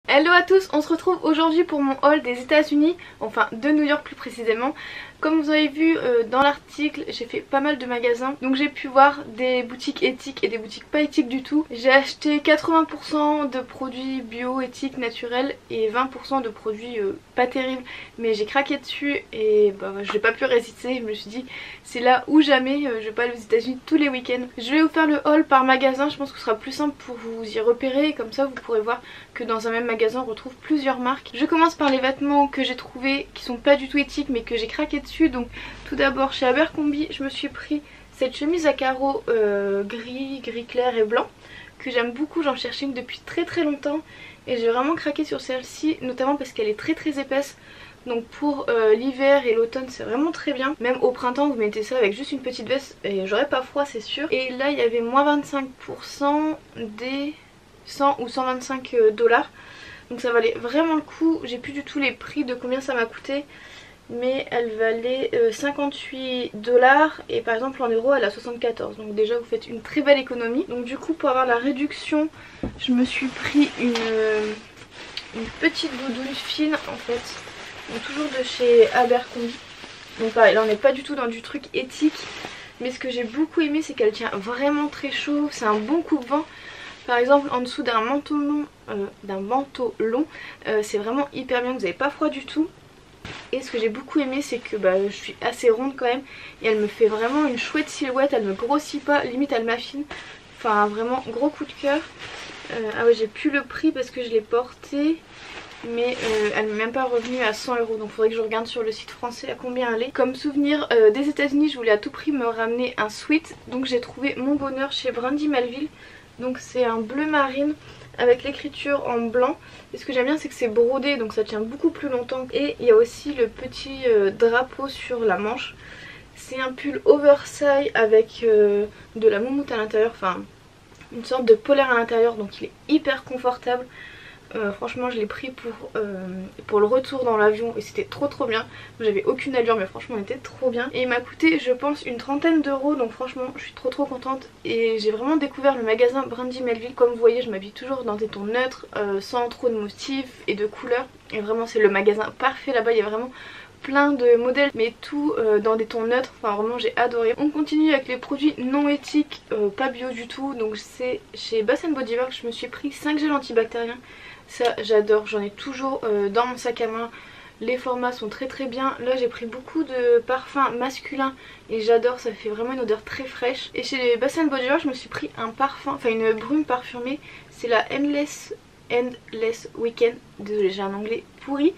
Hello à tous, on se retrouve aujourd'hui pour mon haul des États-Unis, enfin de New York plus précisément. Comme vous avez vu dans l'article, j'ai fait pas mal de magasins, donc j'ai pu voir des boutiques éthiques et des boutiques pas éthiques du tout. J'ai acheté 80% de produits bio, éthiques, naturels et 20% de produits pas terribles, mais j'ai craqué dessus et j'ai pas pu résister. Je me suis dit c'est là ou jamais, je vais pas aller aux États-Unis tous les week-ends. Je vais vous faire le haul par magasin, je pense que ce sera plus simple pour vous y repérer, comme ça vous pourrez voir que dans un même magasin on retrouve plusieurs marques. Je commence par les vêtements que j'ai trouvés qui sont pas du tout éthiques mais que j'ai craqué dessus. Donc tout d'abord chez Abercrombie je me suis pris cette chemise à carreaux gris clair et blanc que j'aime beaucoup, j'en cherchais une depuis très longtemps et j'ai vraiment craqué sur celle-ci, notamment parce qu'elle est très épaisse. Donc pour l'hiver et l'automne c'est vraiment très bien. Même au printemps vous mettez ça avec juste une petite veste et j'aurais pas froid c'est sûr. Et là il y avait moins 25% des 100 ou 125 $. Donc ça valait vraiment le coup. J'ai plus du tout les prix de combien ça m'a coûté, mais elle valait 58 $ et par exemple en euros elle a 74, donc déjà vous faites une très belle économie. Donc du coup pour avoir la réduction je me suis pris une petite doudoune fine en fait, donc toujours de chez Abercrombie. Donc pareil, là on n'est pas du tout dans du truc éthique, mais ce que j'ai beaucoup aimé c'est qu'elle tient vraiment très chaud, c'est un bon coupe-vent. Par exemple en dessous d'un manteau long, c'est vraiment hyper bien, vous n'avez pas froid du tout. Et ce que j'ai beaucoup aimé c'est que je suis assez ronde quand même et elle me fait vraiment une chouette silhouette, elle me grossit pas, limite elle m'affine. Enfin vraiment gros coup de cœur. Ah ouais, j'ai plus le prix parce que je l'ai portée, mais elle n'est même pas revenue à 100 €, donc faudrait que je regarde sur le site français à combien elle est. Comme souvenir des États-Unis je voulais à tout prix me ramener un sweat, donc j'ai trouvé mon bonheur chez Brandy Melville. Donc c'est un bleu marine avec l'écriture en blanc, et ce que j'aime bien c'est que c'est brodé donc ça tient beaucoup plus longtemps, et il y a aussi le petit drapeau sur la manche. C'est un pull oversize avec de la moumoute à l'intérieur, enfin une sorte de polaire à l'intérieur, donc il est hyper confortable. Franchement je l'ai pris pour le retour dans l'avion et c'était trop bien. J'avais aucune allure mais franchement il était trop bien. Et il m'a coûté je pense une trentaine d'euros, donc franchement je suis trop contente. Et j'ai vraiment découvert le magasin Brandy Melville. Comme vous voyez je m'habille toujours dans des tons neutres, sans trop de motifs et de couleurs. Et vraiment c'est le magasin parfait là-bas, il y a vraiment plein de modèles mais tout dans des tons neutres, enfin vraiment j'ai adoré. On continue avec les produits non éthiques, pas bio du tout. Donc c'est chez Bath Body Works, je me suis pris 5 gels antibactériens. Ça j'adore, j'en ai toujours dans mon sac à main. Les formats sont très bien. Là j'ai pris beaucoup de parfums masculins et j'adore, ça fait vraiment une odeur très fraîche. Et chez les Bath Body Works je me suis pris un parfum, enfin une brume parfumée. C'est la Endless Weekend. Désolée j'ai un anglais pourri.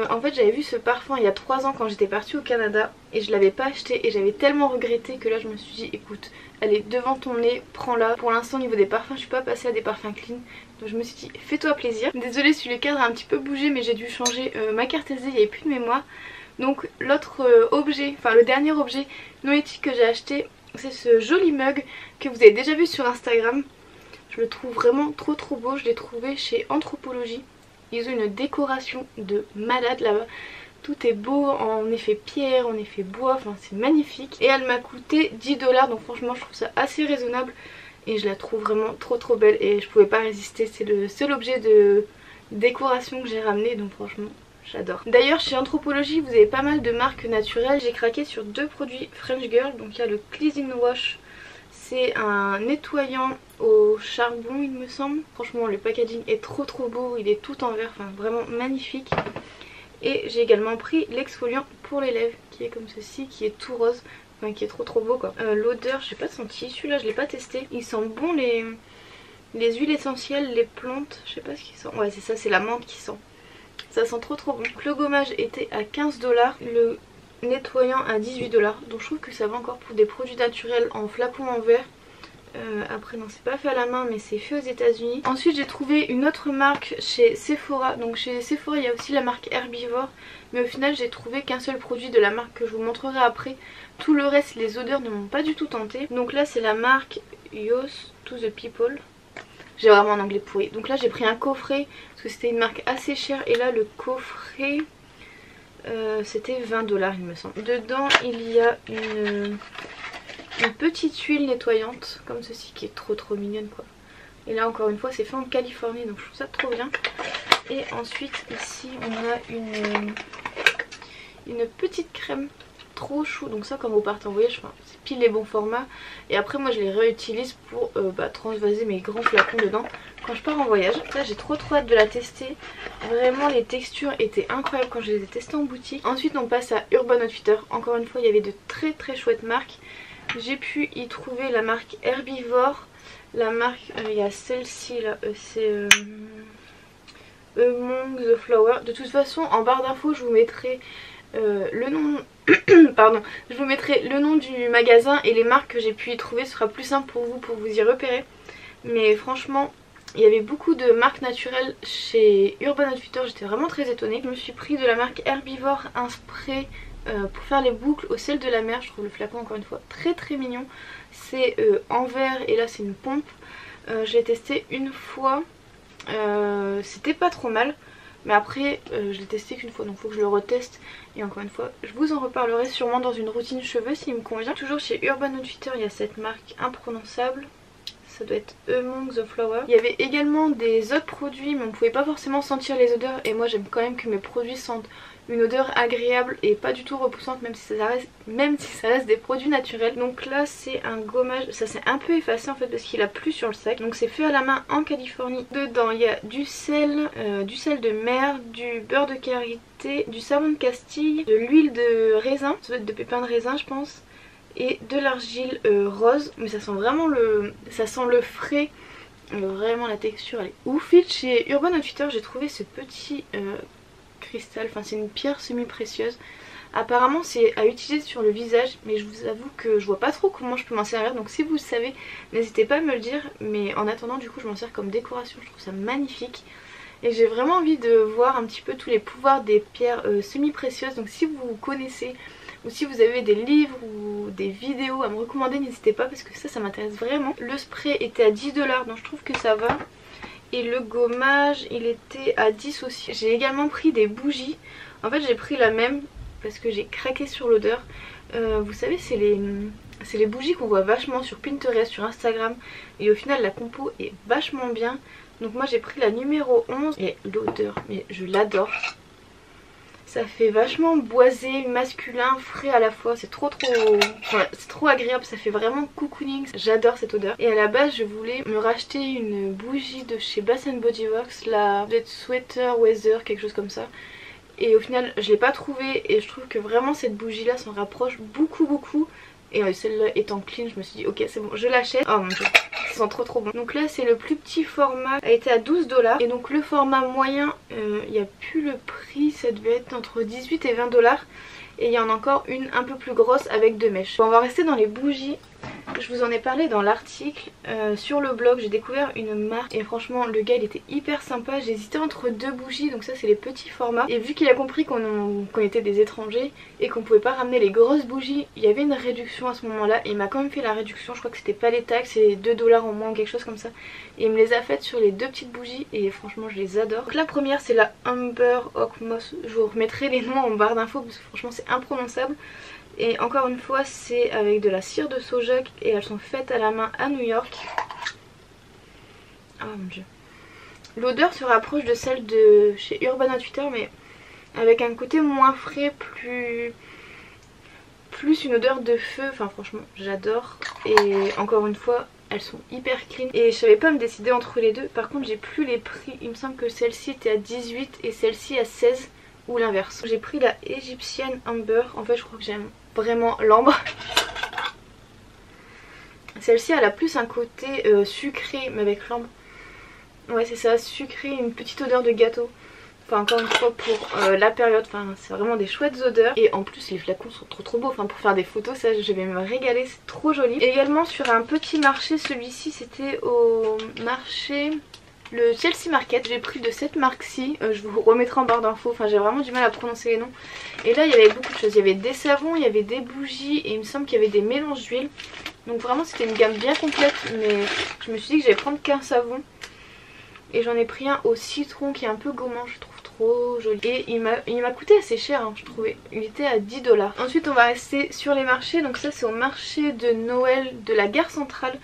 En fait j'avais vu ce parfum il y a 3 ans quand j'étais partie au Canada et je l'avais pas acheté et j'avais tellement regretté que là je me suis dit écoute, elle est devant ton nez, prends-la. Pour l'instant au niveau des parfums je suis pas passée à des parfums clean, donc je me suis dit fais-toi plaisir. Désolée si le cadre a un petit peu bougé mais j'ai dû changer ma carte SD, il n'y avait plus de mémoire. Donc l'autre objet, enfin le dernier objet non éthique que j'ai acheté, c'est ce joli mug que vous avez déjà vu sur Instagram. Je le trouve vraiment trop beau, je l'ai trouvé chez Anthropologie. Ils ont une décoration de malade là-bas. Tout est beau en effet pierre, en effet bois, enfin c'est magnifique. Et elle m'a coûté 10 $, donc franchement je trouve ça assez raisonnable. Et je la trouve vraiment trop belle et je pouvais pas résister. C'est le seul objet de décoration que j'ai ramené, donc franchement j'adore. D'ailleurs chez Anthropologie vous avez pas mal de marques naturelles. J'ai craqué sur 2 produits French Girl. Donc il y a le Cleansing Wash. C'est un nettoyant au charbon il me semble. Franchement le packaging est trop beau, il est tout en vert, enfin vraiment magnifique. Et j'ai également pris l'exfoliant pour les lèvres qui est comme ceci, qui est tout rose, enfin qui est trop beau quoi. L'odeur j'ai pas senti, celui-là je l'ai pas testé. Il sent bon les huiles essentielles, les plantes, je sais pas ce qu'il sent. Ouais c'est ça, c'est la menthe qui sent. Ça sent trop bon. Donc, le gommage était à 15 $, le nettoyant à 18 $, donc je trouve que ça va encore pour des produits naturels en flacon en verre. Après non c'est pas fait à la main mais c'est fait aux États-Unis. Ensuite j'ai trouvé une autre marque chez Sephora. Donc chez Sephora il y a aussi la marque Herbivore, mais au final j'ai trouvé qu'un seul produit de la marque que je vous montrerai après. Tout le reste, les odeurs ne m'ont pas du tout tenté. Donc là c'est la marque Yours to the People. J'ai vraiment un anglais pourri. Donc là j'ai pris un coffret parce que c'était une marque assez chère, et là le coffret c'était 20 $ il me semble. Dedans il y a une petite huile nettoyante comme ceci qui est trop mignonne quoi. Et là encore une fois c'est fait en Californie, donc je trouve ça trop bien. Et ensuite ici on a une petite crème trop chou, donc ça quand vous partez en voyage, enfin, c'est pile les bons formats. Et après moi je les réutilise pour transvaser mes grands flacons dedans quand je pars en voyage. Là j'ai trop hâte de la tester, vraiment les textures étaient incroyables quand je les ai testées en boutique. Ensuite on passe à Urban Outfitters, encore une fois il y avait de très chouettes marques. J'ai pu y trouver la marque Herbivore, la marque, il y a celle-ci là, c'est Among the Flower. De toute façon en barre d'infos je vous mettrai le nom pardon, je vous mettrai le nom du magasin et les marques que j'ai pu y trouver, ce sera plus simple pour vous y repérer. Mais franchement il y avait beaucoup de marques naturelles chez Urban Outfitters, j'étais vraiment très étonnée. Je me suis pris de la marque Herbivore un spray pour faire les boucles au sel de la mer. Je trouve le flacon encore une fois très mignon. C'est en verre et là c'est une pompe. Je l'ai testé une fois, c'était pas trop mal. Mais après je l'ai testé qu'une fois, donc il faut que je le reteste. Et encore une fois je vous en reparlerai sûrement dans une routine cheveux s'il me convient. Toujours chez Urban Outfitters il y a cette marque imprononçable, ça doit être Among the Flower. Il y avait également des autres produits mais on pouvait pas forcément sentir les odeurs. Et moi j'aime quand même que mes produits sentent une odeur agréable et pas du tout repoussante, même si ça reste des produits naturels. Donc là c'est un gommage, ça s'est un peu effacé en fait parce qu'il a plu sur le sac. Donc c'est fait à la main en Californie. Dedans il y a du sel de mer, du beurre de karité, du savon de Castille, de l'huile de raisin, ça doit être de pépins de raisin je pense, et de l'argile rose. Mais ça sent vraiment ça sent le frais. Vraiment la texture elle est ouf. Ensuite chez Urban Outfitters j'ai trouvé ce petit cristal, enfin c'est une pierre semi-précieuse. Apparemment c'est à utiliser sur le visage, mais je vous avoue que je vois pas trop comment je peux m'en servir. Donc si vous le savez n'hésitez pas à me le dire. Mais en attendant du coup je m'en sers comme décoration, je trouve ça magnifique. Et j'ai vraiment envie de voir un petit peu tous les pouvoirs des pierres semi-précieuses. Donc si vous connaissez ou si vous avez des livres ou des vidéos à me recommander, n'hésitez pas parce que ça m'intéresse vraiment. Le spray était à 10 $, donc je trouve que ça va. Et le gommage il était à 10 aussi. J'ai également pris des bougies. En fait j'ai pris la même parce que j'ai craqué sur l'odeur. Vous savez c'est les bougies qu'on voit vachement sur Pinterest, sur Instagram. Et au final la compo est vachement bien. Donc moi j'ai pris la numéro 11. Et l'odeur, mais je l'adore. Ça fait vachement boisé, masculin, frais à la fois. C'est c'est trop agréable, ça fait vraiment cocooning. J'adore cette odeur. Et à la base je voulais me racheter une bougie de chez Bath Body Works, la Sweater Weather, quelque chose comme ça. Et au final je l'ai pas trouvée et je trouve que vraiment cette bougie là s'en rapproche beaucoup. Et celle-là étant clean je me suis dit ok c'est bon je l'achète. Oh mon dieu, ça sent trop bon. Donc là c'est le plus petit format, a été à 12 $. Et donc le format moyen, il n'y a plus le prix, ça devait être entre 18 et 20 $. Et il y en a encore une un peu plus grosse avec 2 mèches. Bon, on va rester dans les bougies. Je vous en ai parlé dans l'article. Sur le blog j'ai découvert une marque et franchement le gars il était hyper sympa. J'hésitais entre 2 bougies, donc ça c'est les petits formats. Et vu qu'il a compris qu'on était des étrangers et qu'on pouvait pas ramener les grosses bougies, il y avait une réduction à ce moment là. Et il m'a quand même fait la réduction, je crois que c'était pas les taxes, c'est 2 $ en moins ou quelque chose comme ça. Et il me les a faites sur les 2 petites bougies et franchement je les adore. Donc la première c'est la Amber Oak Moss. Je vous remettrai les noms en barre d'infos parce que franchement c'est imprononçable. Et encore une fois c'est avec de la cire de soja et elles sont faites à la main à New York. Oh mon dieu. L'odeur se rapproche de celle de chez Urban Outfitters mais avec un côté moins frais, plus une odeur de feu. Enfin franchement j'adore. Et encore une fois elles sont hyper clean. Et je savais pas me décider entre les deux. Par contre j'ai plus les prix. Il me semble que celle-ci était à 18 et celle-ci à 16. Ou l'inverse. J'ai pris la égyptienne Amber. En fait je crois que j'aime vraiment l'ambre. Celle-ci elle a plus un côté sucré, mais avec l'ambre. Ouais c'est ça, sucré, une petite odeur de gâteau. Enfin encore une fois pour la période, enfin c'est vraiment des chouettes odeurs. Et en plus les flacons sont trop beaux, enfin pour faire des photos ça je vais me régaler, c'est trop joli. Et également sur un petit marché, celui-ci c'était au marché... le Chelsea Market, j'ai pris de cette marque-ci, je vous remettrai en barre d'infos, enfin j'ai vraiment du mal à prononcer les noms. Et là il y avait beaucoup de choses, il y avait des savons, il y avait des bougies et il me semble qu'il y avait des mélanges d'huile. Donc vraiment c'était une gamme bien complète, mais je me suis dit que j'allais prendre qu'un savon. Et j'en ai pris un au citron qui est un peu gommant, je trouve trop joli. Et il m'a coûté assez cher hein, je trouvais, il était à 10 $. Ensuite on va rester sur les marchés, donc ça c'est au marché de Noël de la gare centrale.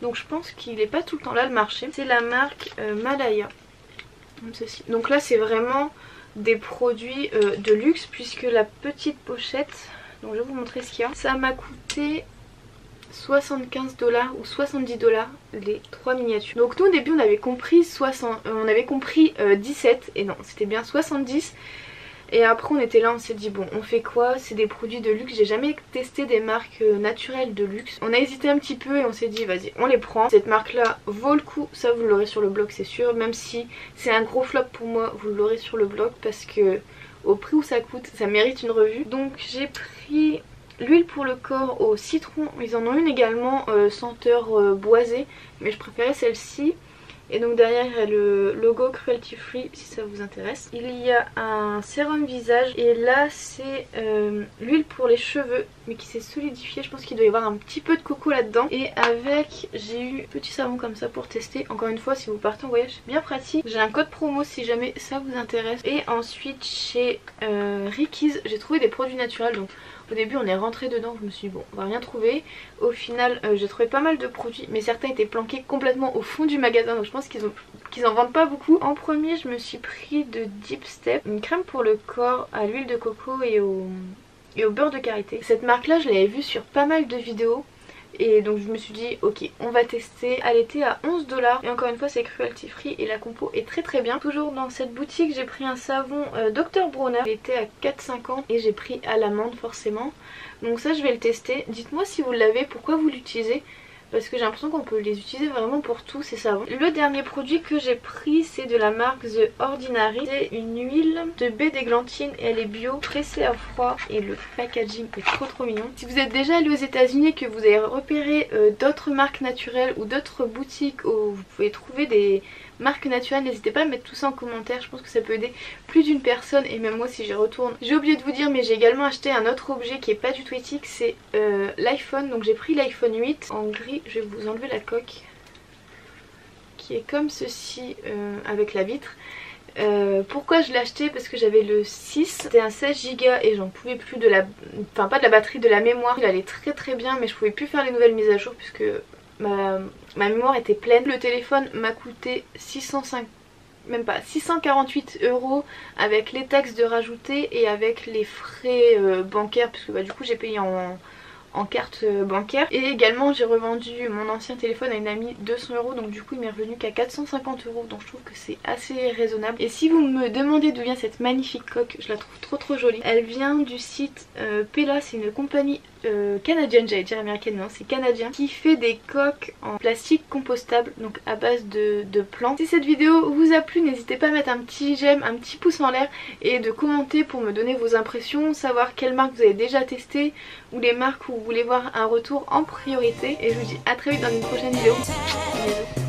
Donc je pense qu'il n'est pas tout le temps là le marché. C'est la marque Malaya. Comme ceci. Donc là c'est vraiment des produits de luxe puisque la petite pochette, donc je vais vous montrer ce qu'il y a. Ça m'a coûté 75 $ ou 70 $ les 3 miniatures. Donc nous au début on avait compris 17 et non c'était bien 70. Et après on était là, on s'est dit bon on fait quoi, c'est des produits de luxe, j'ai jamais testé des marques naturelles de luxe. On a hésité un petit peu et on s'est dit vas-y on les prend. Cette marque là vaut le coup, ça vous l'aurez sur le blog c'est sûr, même si c'est un gros flop pour moi vous l'aurez sur le blog parce que au prix où ça coûte ça mérite une revue. Donc j'ai pris l'huile pour le corps au citron, ils en ont une également senteur boisée mais je préférais celle-ci. Et donc derrière il y a le logo cruelty free si ça vous intéresse. Il y a un sérum visage et là c'est l'huile pour les cheveux mais qui s'est solidifiée. Je pense qu'il doit y avoir un petit peu de coco là-dedans. Et avec j'ai eu un petit savon comme ça pour tester. Encore une fois si vous partez en voyage c'est bien pratique. J'ai un code promo si jamais ça vous intéresse. Et ensuite chez Ricky's j'ai trouvé des produits naturels. Donc au début on est rentré dedans, je me suis dit bon on va rien trouver. Au final j'ai trouvé pas mal de produits mais certains étaient planqués complètement au fond du magasin. Donc je pense qu'ils en vendent pas beaucoup. En premier je me suis pris de Deep Step, une crème pour le corps à l'huile de coco et au beurre de karité. Cette marque là je l'avais vue sur pas mal de vidéos. Et donc je me suis dit ok on va tester. Elle était à 11 $. Et encore une fois c'est cruelty free et la compo est très bien. Toujours dans cette boutique j'ai pris un savon Dr Bronner. Il était à 4,50 et j'ai pris à l'amande forcément. Donc ça je vais le tester. Dites-moi si vous l'avez, pourquoi vous l'utilisez. Parce que j'ai l'impression qu'on peut les utiliser vraiment pour tout ces savons. Le dernier produit que j'ai pris c'est de la marque The Ordinary. C'est une huile de baie d'églantine et elle est bio, pressée à froid et le packaging est trop mignon. Si vous êtes déjà allé aux États-Unis et que vous avez repéré d'autres marques naturelles ou d'autres boutiques où vous pouvez trouver des marques naturelles, n'hésitez pas à mettre tout ça en commentaire, je pense que ça peut aider plus d'une personne et même moi si j'y retourne. J'ai oublié de vous dire mais j'ai également acheté un autre objet qui est pas du tout éthique, c'est l'iPhone. Donc j'ai pris l'iPhone 8 en gris, je vais vous enlever la coque qui est comme ceci avec la vitre. Pourquoi je l'ai acheté? Parce que j'avais le 6, c'était un 16 Go et j'en pouvais plus de la... Enfin pas de la batterie, de la mémoire. Il allait très bien mais je pouvais plus faire les nouvelles mises à jour puisque ma mémoire était pleine. Le téléphone m'a coûté 648 € avec les taxes de rajouter et avec les frais bancaires puisque du coup j'ai payé en carte bancaire. Et également j'ai revendu mon ancien téléphone à une amie 200 €, donc du coup il m'est revenu qu'à 450 €, donc je trouve que c'est assez raisonnable. Et si vous me demandez d'où vient cette magnifique coque, je la trouve trop jolie. Elle vient du site Pella, c'est une compagnie canadienne, j'allais dire américaine, non c'est canadien, qui fait des coques en plastique compostable, donc à base de plantes. Si cette vidéo vous a plu, n'hésitez pas à mettre un petit j'aime, un petit pouce en l'air et de commenter pour me donner vos impressions, savoir quelles marques vous avez déjà testées ou les marques où vous voulez voir un retour en priorité. Et je vous dis à très vite dans une prochaine vidéo. Bisous.